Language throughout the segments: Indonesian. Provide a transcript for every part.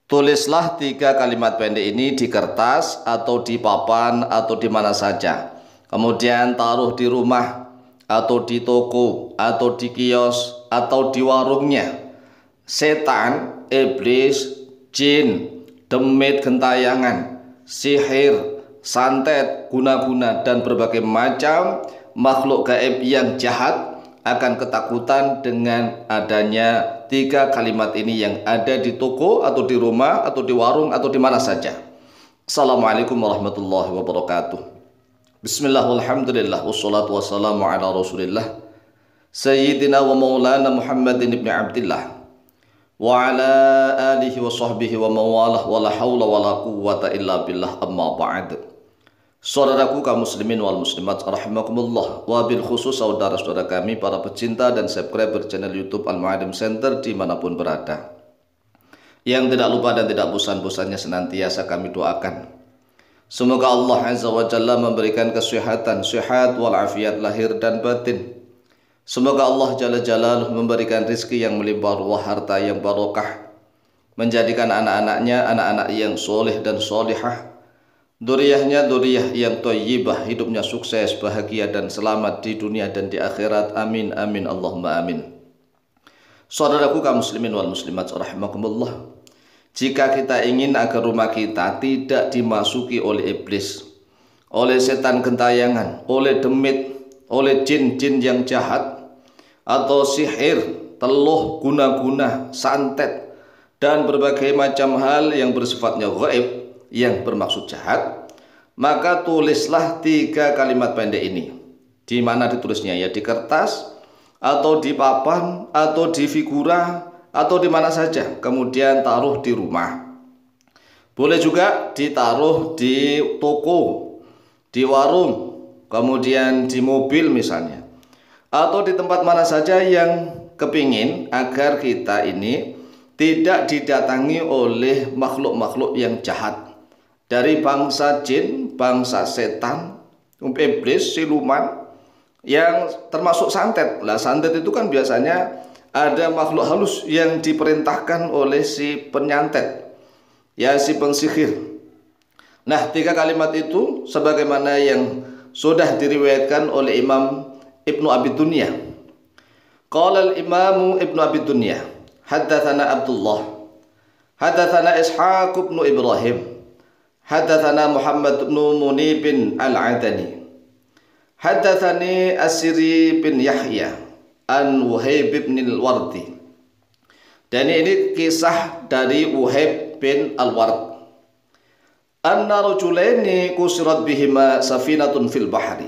Tulislah 3 kalimat pendek ini di kertas atau di papan atau di mana saja. Kemudian taruh di rumah atau di toko atau di kios atau di warungnya. Setan, iblis, jin, demit gentayangan, sihir, santet, guna-guna dan berbagai macam makhluk gaib yang jahat akan ketakutan dengan adanya 3 kalimat ini yang ada di toko atau di rumah atau di warung atau di mana saja. Assalamualaikum warahmatullahi wabarakatuh. Bismillah walhamdulillah wassalatu wassalamu ala rasulillah Sayyidina wa maulana Muhammadin ibn Abdillah wa ala alihi wa sahbihi wa mawalah wa la hawla wa la quwwata illa billah amma ba'd. Saudaraku kaum muslimin wal muslimat rahimakumullah, wabil khusus saudara-saudara kami para pecinta dan subscriber channel YouTube Al-Mu'alim Center dimanapun berada, yang tidak lupa dan tidak bosan-bosannya senantiasa kami doakan semoga Allah Azza wa Jalla memberikan kesehatan, sehat walafiat lahir dan batin. Semoga Allah Jalla Jalaluh memberikan rizki yang melimpah ruah, harta yang barokah, menjadikan anak-anaknya anak-anak yang soleh dan solihah, duriyahnya duriyah yang thayyibah, hidupnya sukses, bahagia dan selamat di dunia dan di akhirat. Amin amin Allahumma amin. Saudaraku kaum muslimin wal muslimat rahimakumullah, jika kita ingin agar rumah kita tidak dimasuki oleh iblis, oleh setan gentayangan, oleh demit, oleh jin-jin yang jahat, atau sihir, teluh, guna-guna, santet dan berbagai macam hal yang bersifatnya gaib yang bermaksud jahat, maka tulislah 3 kalimat pendek ini. Di mana ditulisnya? Ya di kertas atau di papan atau di figura atau di mana saja. Kemudian taruh di rumah. Boleh juga ditaruh di toko, di warung, kemudian di mobil misalnya, atau di tempat mana saja yang kepingin agar kita ini tidak didatangi oleh makhluk-makhluk yang jahat, dari bangsa jin, bangsa setan, iblis, siluman, yang termasuk santet. Lah santet itu kan biasanya ada makhluk halus yang diperintahkan oleh si penyantet, ya si pensihir. Nah 3 kalimat itu sebagaimana yang sudah diriwayatkan oleh Imam Ibnu Abi Dunya. Qala al-Imam Ibnu Abi Dunya, haddatsana Abdullah, haddatsana Ishaq bin Ibrahim, haddatsana Muhammad bin Munib al-Adani, haddatsani Asiri bin Yahya an Wuhaib bin al-Wardi. Dan ini kisah dari Wuhaib bin al-Ward. Anna rajulaini kusirat bihima safinatun fil bahri,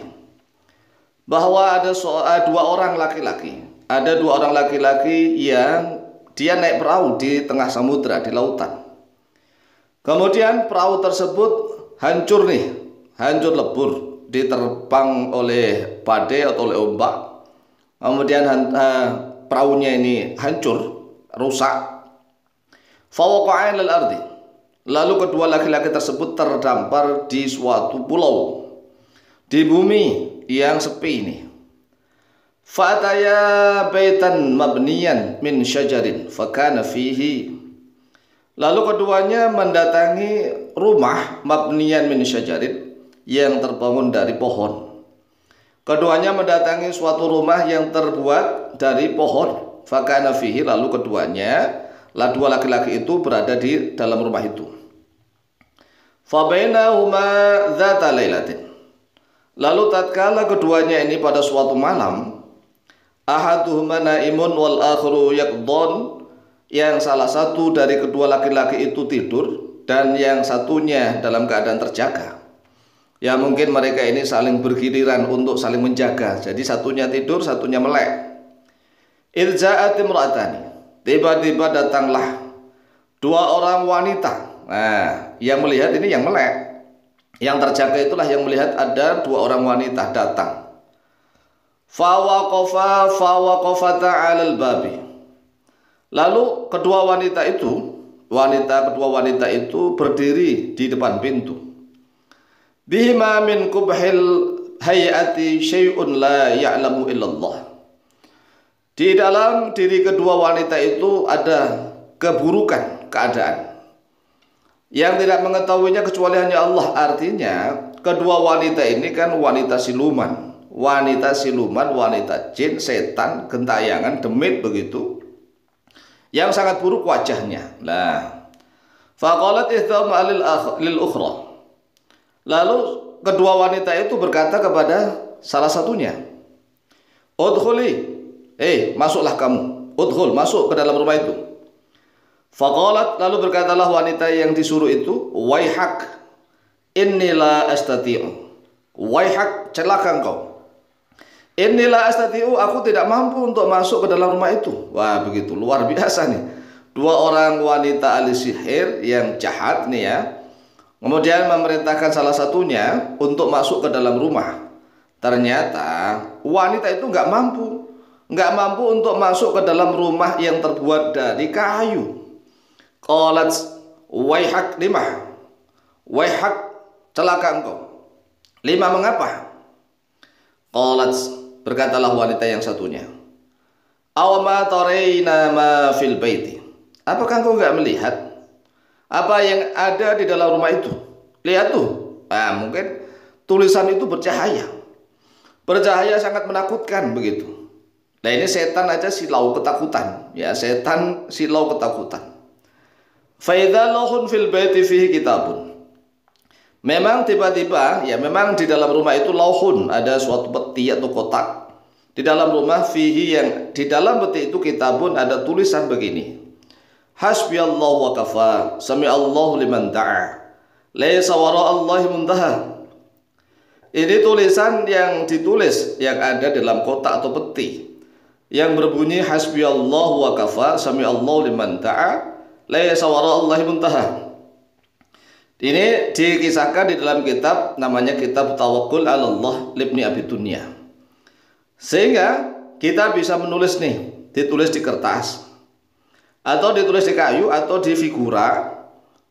bahwa ada 2 orang laki-laki, ada 2 orang laki-laki yang dia naik perahu di tengah samudra, di lautan. Kemudian perahu tersebut hancur lebur, diterpang oleh badai atau oleh ombak. Kemudian perahunya ini hancur, rusak. Fawaqa'a 'alal ardi, lalu kedua laki-laki tersebut terdampar di suatu pulau, di bumi yang sepi ini. Fataya baitan mabniyan min syajarin fakana fihi, lalu keduanya mendatangi rumah mabniyan min syajarin yang terbangun dari pohon. Keduanya mendatangi suatu rumah yang terbuat dari pohon. Fakana fihi, lalu keduanya, 2 laki-laki itu berada di dalam rumah itu. Fabainahuma dzata lailatin, lalu tatkala keduanya ini pada suatu malam, ahaduhuma naimun wal akharu yaqdun, yang salah satu dari kedua laki-laki itu tidur dan yang satunya dalam keadaan terjaga. Ya mungkin mereka ini saling bergiliran untuk saling menjaga. Jadi satunya tidur, satunya melek. Idza'at imra'atani, tiba-tiba datanglah 2 orang wanita. Nah, yang melihat ini yang melek. Yang terjaga itulah yang melihat ada 2 orang wanita datang. Fawaqafata 'alal babi, lalu kedua wanita itu berdiri di depan pintu. Bihima min kubhil hayati syai'un la ya'lamu illallah, di dalam diri kedua wanita itu ada keburukan keadaan, Yang tidak mengetahuinya kecuali hanya Allah. Artinya kedua wanita ini kan wanita siluman, wanita jin, setan, gentayangan, demit begitu, yang sangat buruk wajahnya. Nah, faqalat ihdahuma lil ukhra. Lalu kedua wanita itu berkata kepada salah satunya, udkhuli, masuklah kamu, udkhul, masuk ke dalam rumah itu. Faqalat, lalu berkatalah wanita yang disuruh itu, waihak, innila astati'u. Waihak, celaka engkau. Innila astati'u, aku tidak mampu untuk masuk ke dalam rumah itu. Wah, begitu luar biasa nih. Dua orang wanita ahli sihir yang jahat nih ya. Kemudian memerintahkan salah satunya untuk masuk ke dalam rumah. Ternyata wanita itu nggak mampu untuk masuk ke dalam rumah yang terbuat dari kayu. Qalat waihak lima, waihak, celaka engkau. Lima, mengapa? Qalat, berkatalah wanita yang satunya, awama tarayna ma fil baiti. Apakah engkau nggak melihat apa yang ada di dalam rumah itu? Lihat tuh. Mungkin tulisan itu bercahaya sangat menakutkan begitu. Nah, ini setan aja silau ketakutan, ya, setan silau ketakutan. Faidha lohun fil baiti fihi kitabun. Memang tiba-tiba, ya, memang di dalam rumah itu lauhun, ada suatu peti atau kotak. Di dalam rumah fihi, yang di dalam peti itu kitabun, ada tulisan begini. Hasbiyallahu wa kafa, sami'allahu liman da'a, laysa wara'allahi muntaha. Ini tulisan yang ditulis, yang ada dalam kotak atau peti, yang berbunyi hasbiyallahu wa kafa, sami'allahu liman da'a, laysa wara'allahi muntaha. Ini dikisahkan di dalam kitab namanya Kitab Tawakkul 'ala Allah libni Abi Dunya. Sehingga kita bisa menulis nih, ditulis di kertas, atau ditulis di kayu, atau di figura,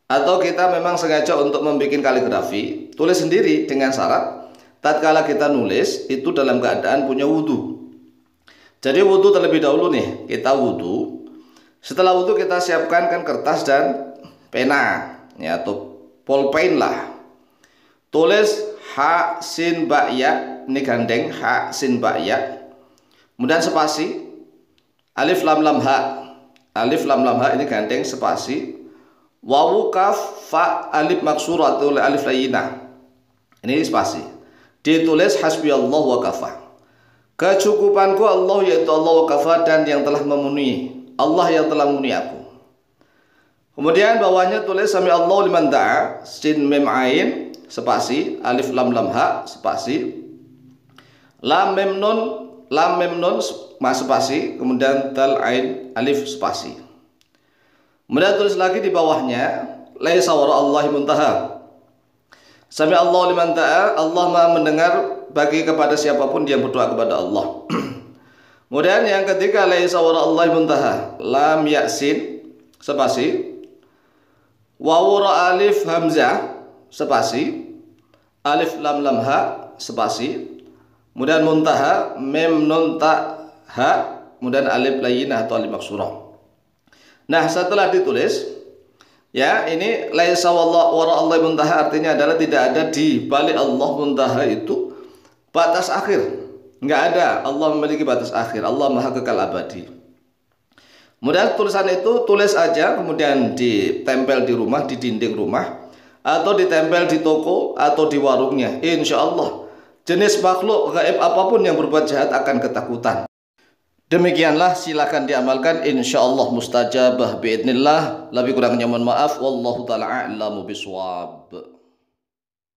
atau kita memang sengaja untuk membuat kaligrafi, tulis sendiri dengan syarat tatkala kita nulis itu dalam keadaan punya wudu. Jadi wudu terlebih dahulu nih, kita wudu. Setelah wudu kita siapkan kan kertas dan pena, ya, atau pulpen lah. Tulis ha sin ba ya, ini gandeng ha sin ba ya. Kemudian spasi alif lam lam ha. Alif lam lam ha ini gandeng spasi. Wawu kaf fa alif maksurah atau alif layyinah. Ini spasi. Ditulis hasbiyallahu wa kafa. Kecukupanku Allah, yaitu Allah wa kafa, dan yang telah memenuhi, Allah yang telah memenuhi aku. Kemudian bawahnya tulis sami Allah liman da'a, sin mim ain spasi alif lam lam ha spasi lam mim nun mas spasi, kemudian dal ain alif spasi. Kemudian tulis lagi di bawahnya laisa wara'allahi muntaha, sami Allah liman da'a, Allah Maha mendengar bagi kepada siapapun yang berdoa kepada Allah. Kemudian yang ketiga laisa wara'allahi muntaha, lam yasin spasi wawu ra alif hamzah spasi alif lam lam ha spasi, kemudian muntaha mim nun ta ha, kemudian alif layyinah atau alif maksurah. Nah, setelah ditulis, ya, ini laisa wara'allahi muntaha artinya adalah tidak ada di balik Allah muntaha itu batas akhir. Enggak ada, Allah memiliki batas akhir, Allah Maha Kekal Abadi. Kemudian tulisan itu tulis aja, kemudian ditempel di rumah, di dinding rumah, atau ditempel di toko atau di warungnya. Insya Allah jenis makhluk gaib apapun yang berbuat jahat akan ketakutan. Demikianlah, silakan diamalkan, insya Allah mustajabah biidnillah. Lebih kurangnya mohon maaf, wallahu ta'ala a'lamu bishawab.